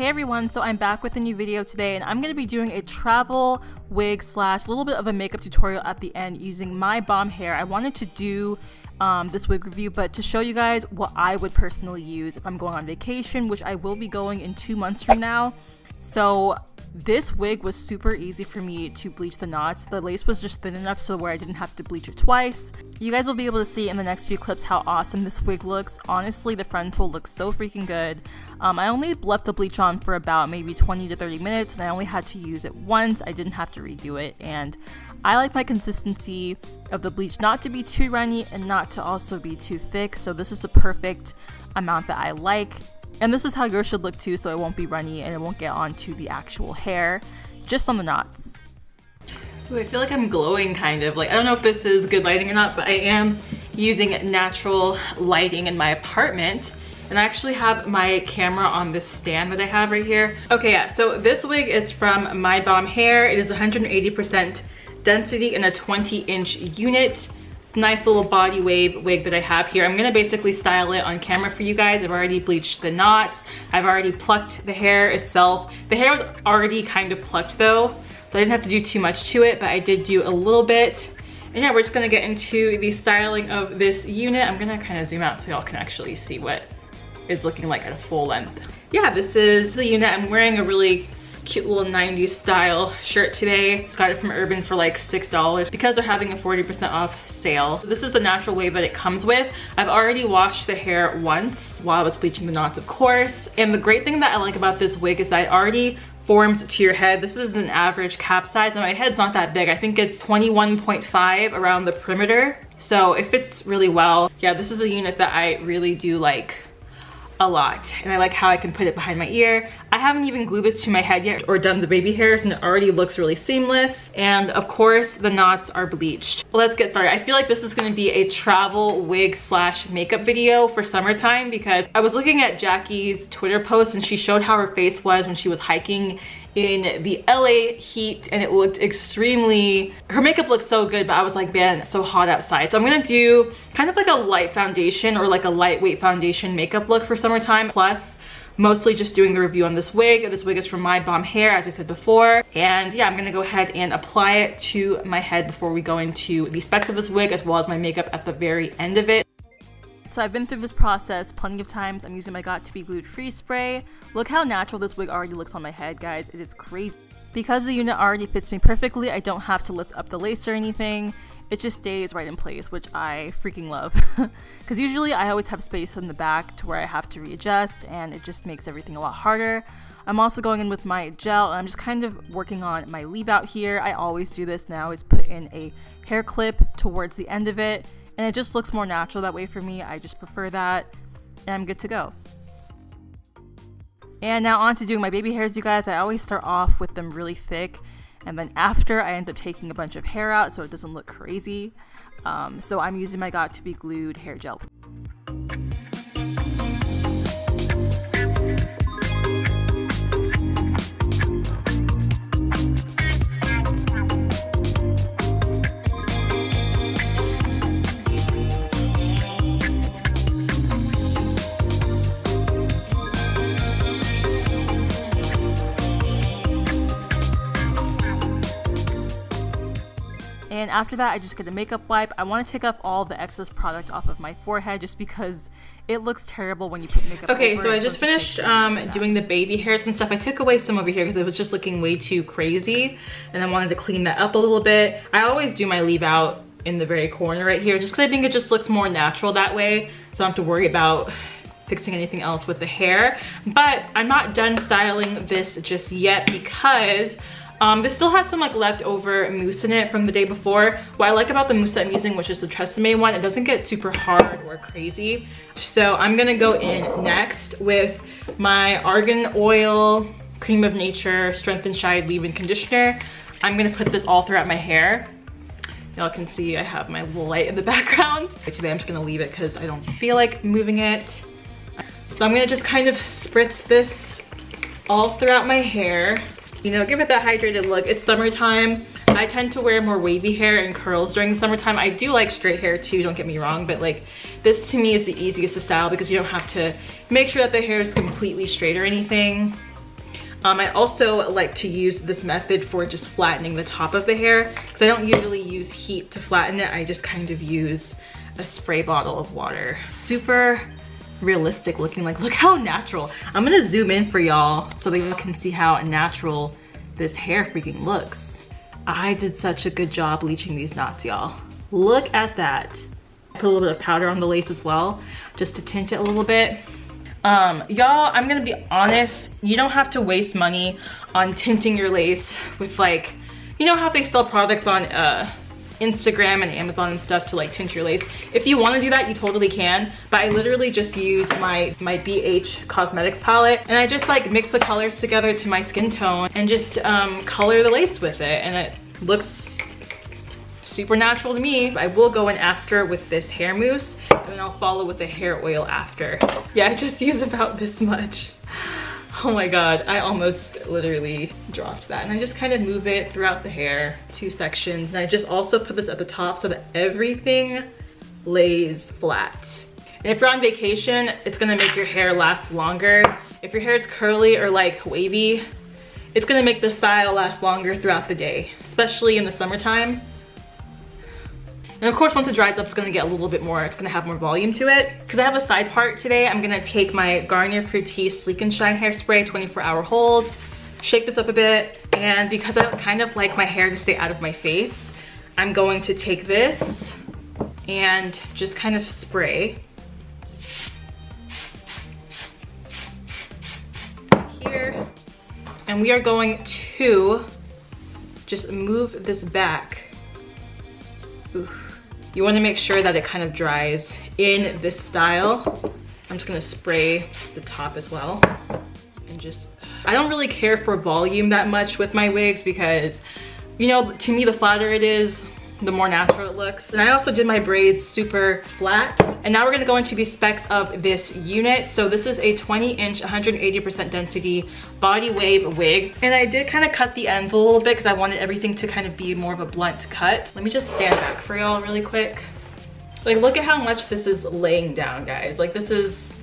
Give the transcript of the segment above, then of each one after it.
Hey everyone, so I'm back with a new video today and I'm going to be doing a travel wig slash little bit of a makeup tutorial at the end using MyBombHair. I wanted to do this wig review, but to show you guys what I would personally use if I'm going on vacation, which I will be going in 2 months from now. So this wig was super easy for me to bleach the knots. The lace was just thin enough so where I didn't have to bleach it twice. You guys will be able to see in the next few clips how awesome this wig looks. Honestly, the frontal looks so freaking good. I only left the bleach on for about maybe 20 to 30 minutes and I only had to use it once. I didn't have to redo it, and I like my consistency of the bleach not to be too runny and not to also be too thick, so this is the perfect amount that I like. And this is how yours should look too, so it won't be runny and it won't get onto the actual hair, just on the knots. Ooh, I feel like I'm glowing kind of. Like, I don't know if this is good lighting or not, but I am using natural lighting in my apartment. And I actually have my camera on this stand that I have right here. Okay, yeah, so this wig is from MyBombHair. It is 180% density in a 20-inch unit. Nice little body wave wig that I have here. I'm gonna basically style it on camera for you guys. I've already bleached the knots. I've already plucked the hair itself. The hair was already kind of plucked though, so I didn't have to do too much to it, but I did do a little bit. And yeah, we're just gonna get into the styling of this unit. I'm gonna kind of zoom out so y'all can actually see what it's looking like at a full length. Yeah, this is the unit. I'm wearing a really cute little 90s style shirt today. Got it from Urban for like $6 because they're having a 40% off sale. This is the natural wave that it comes with. I've already washed the hair once while I was bleaching the knots, of course. And the great thing that I like about this wig is that it already forms to your head. This is an average cap size and my head's not that big. I think it's 21.5 around the perimeter. So it fits really well. Yeah, this is a unit that I really do like a lot, and I like how I can put it behind my ear. I haven't even glued this to my head yet or done the baby hairs, and it already looks really seamless. And of course the knots are bleached. Let's get started. I feel like this is going to be a travel wig slash makeup video for summertime because I was looking at Jackie's Twitter post and she showed how her face was when she was hiking in the LA heat, and it looked extremely, her makeup looked so good, but I was like, man, it's so hot outside. So I'm gonna do kind of like a light foundation or like a lightweight foundation makeup look for summertime, plus mostly just doing the review on this wig. This wig is from MyBombHair, as I said before. And yeah, I'm gonna go ahead and apply it to my head before we go into the specs of this wig, as well as my makeup at the very end of it. So I've been through this process plenty of times. I'm using my Got To Be Glued Free Spray. Look how natural this wig already looks on my head, guys. It is crazy. Because the unit already fits me perfectly, I don't have to lift up the lace or anything. It just stays right in place, which I freaking love. Because usually I always have space in the back to where I have to readjust, and it just makes everything a lot harder. I'm also going in with my gel, and I'm just kind of working on my leave out here. I always do this now, is put in a hair clip towards the end of it. And it just looks more natural that way for me. I just prefer that, and I'm good to go. And now on to doing my baby hairs, you guys. I always start off with them really thick, and then after I end up taking a bunch of hair out so it doesn't look crazy. So I'm using my Got To Be Glued hair gel. And after that, I just get a makeup wipe. I want to take off all the excess product off of my forehead just because it looks terrible when you put makeup over it. Okay, so I just finished doing the baby hairs and stuff. I took away some over here because it was just looking way too crazy, and I wanted to clean that up a little bit. I always do my leave out in the very corner right here just because I think it just looks more natural that way, so I don't have to worry about fixing anything else with the hair. But I'm not done styling this just yet because this still has some like leftover mousse in it from the day before. What I like about the mousse that I'm using, which is the Tresemme one, it doesn't get super hard or crazy. So I'm gonna go in next with my Argan Oil Cream of Nature Strength and Shine Leave-In Conditioner. I'm gonna put this all throughout my hair. Y'all can see I have my little light in the background. Today I'm just gonna leave it because I don't feel like moving it. So I'm gonna just kind of spritz this all throughout my hair. You know, give it that hydrated look. It's summertime. I tend to wear more wavy hair and curls during the summertime. I do like straight hair too, don't get me wrong, but like this to me is the easiest to style because you don't have to make sure that the hair is completely straight or anything. I also like to use this method for just flattening the top of the hair because I don't usually use heat to flatten it. I just kind of use a spray bottle of water. Super realistic looking, like look how natural. I'm gonna zoom in for y'all so that you can see how natural this hair freaking looks. I did such a good job bleaching these knots, y'all. Look at that. Put a little bit of powder on the lace as well, just to tint it a little bit. Y'all, I'm gonna be honest, you don't have to waste money on tinting your lace with like, you know how they sell products on Instagram and Amazon and stuff to like tint your lace. If you want to do that, you totally can, but I literally just use my BH Cosmetics palette and I just like mix the colors together to my skin tone and just color the lace with it, and it looks super natural to me. I will go in after with this hair mousse and then I'll follow with the hair oil after. Yeah, I just use about this much. Oh my god, I almost literally dropped that. And I just kind of move it throughout the hair, 2 sections. And I just also put this at the top so that everything lays flat. And if you're on vacation, it's gonna make your hair last longer. If your hair is curly or like wavy, it's gonna make the style last longer throughout the day, especially in the summertime. And of course, once it dries up, it's gonna get a little bit more, it's gonna have more volume to it. Because I have a side part today, I'm gonna take my Garnier Fructis Sleek and Shine Hairspray 24-hour hold, shake this up a bit, and because I kind of like my hair to stay out of my face, I'm going to take this and just kind of spray here. And we are going to just move this back. Ooh. You want to make sure that it kind of dries in this style. I'm just gonna spray the top as well. And just, I don't really care for volume that much with my wigs because, you know, to me the flatter it is, the more natural it looks. And I also did my braids super flat. And now we're gonna go into the specs of this unit. So this is a 20-inch, 180% density body wave wig. And I did kind of cut the ends a little bit because I wanted everything to kind of be more of a blunt cut. Let me just stand back for y'all really quick. Like, look at how much this is laying down, guys. Like, this is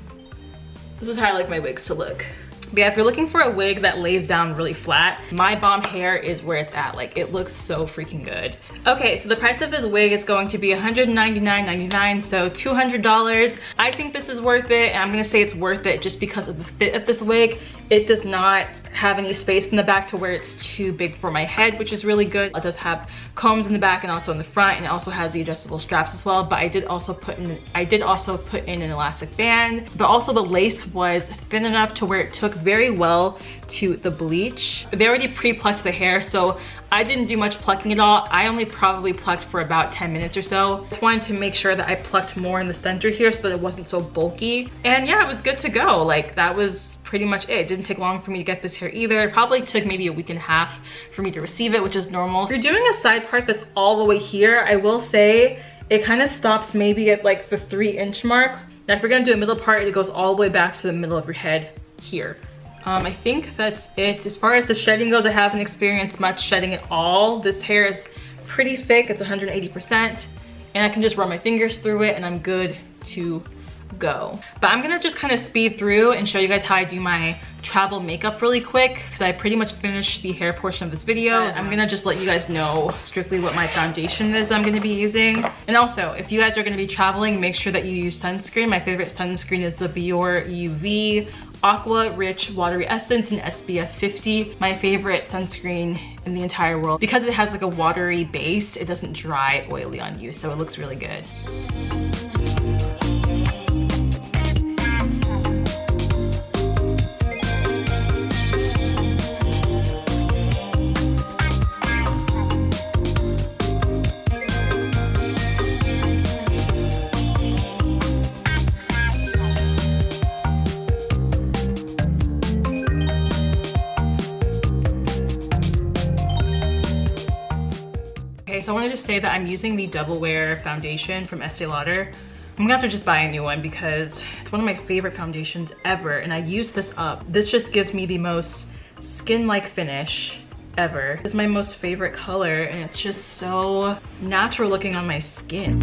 how I like my wigs to look. But yeah, if you're looking for a wig that lays down really flat, MyBombHair is where it's at. Like, it looks so freaking good. Okay, so the price of this wig is going to be $199.99, so $200. I think this is worth it, and I'm gonna say it's worth it just because of the fit of this wig. It does not have any space in the back to where it's too big for my head, which is really good. It does have combs in the back and also in the front, and it also has the adjustable straps as well. But I did also put in an elastic band, but also the lace was thin enough to where it took very well to the bleach. They already pre-plucked the hair, so I didn't do much plucking at all. I only probably plucked for about 10 minutes or so. Just wanted to make sure that I plucked more in the center here so that it wasn't so bulky. And yeah, it was good to go. Like, that was pretty much it. It didn't take long for me to get this hair either. It probably took maybe a week and a half for me to receive it, which is normal. If you're doing a side part that's all the way here, I will say it kind of stops maybe at like the 3-inch mark. Now if you're gonna do a middle part, it goes all the way back to the middle of your head here. I think that's it. As far as the shedding goes, I haven't experienced much shedding at all. This hair is pretty thick, it's 180%, and I can just run my fingers through it and I'm good to go. But I'm gonna just kind of speed through and show you guys how I do my travel makeup really quick because I pretty much finished the hair portion of this video. I'm gonna just let you guys know strictly what my foundation is I'm gonna be using. And also, if you guys are gonna be traveling, make sure that you use sunscreen. My favorite sunscreen is the Biore UV Aqua Rich Watery Essence in SPF 50. My favorite sunscreen in the entire world. Because it has like a watery base, it doesn't dry oily on you, so it looks really good. So I want to just say that I'm using the Double Wear foundation from Estee Lauder. I'm gonna have to just buy a new one because it's one of my favorite foundations ever, and I use this up. This just gives me the most skin-like finish ever. This is my most favorite color, and it's just so natural looking on my skin.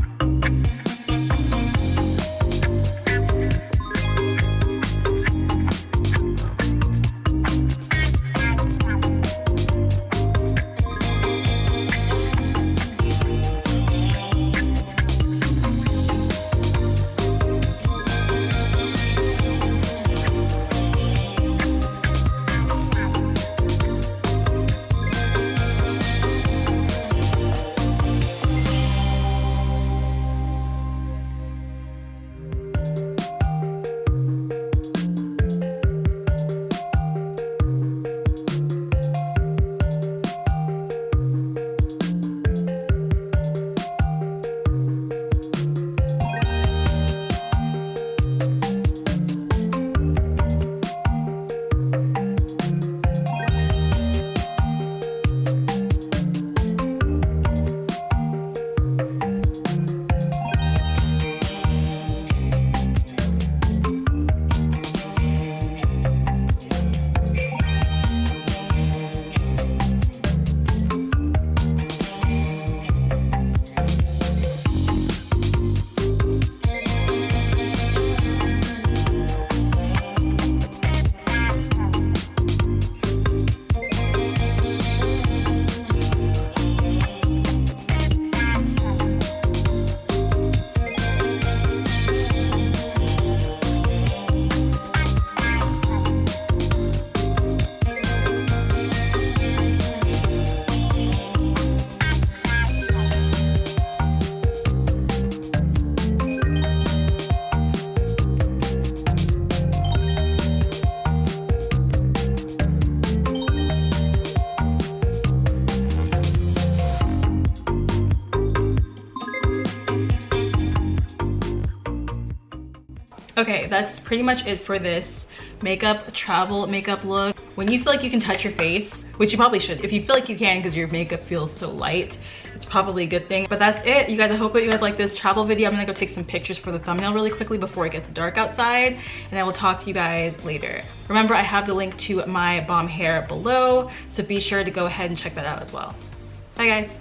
Okay, that's pretty much it for this travel makeup look. When you feel like you can touch your face, which you probably should, if you feel like you can because your makeup feels so light, it's probably a good thing. But that's it, you guys. I hope that you guys like this travel video. I'm gonna go take some pictures for the thumbnail really quickly before it gets dark outside, and I will talk to you guys later. Remember, I have the link to my bomb hair below, so be sure to go ahead and check that out as well. Bye guys.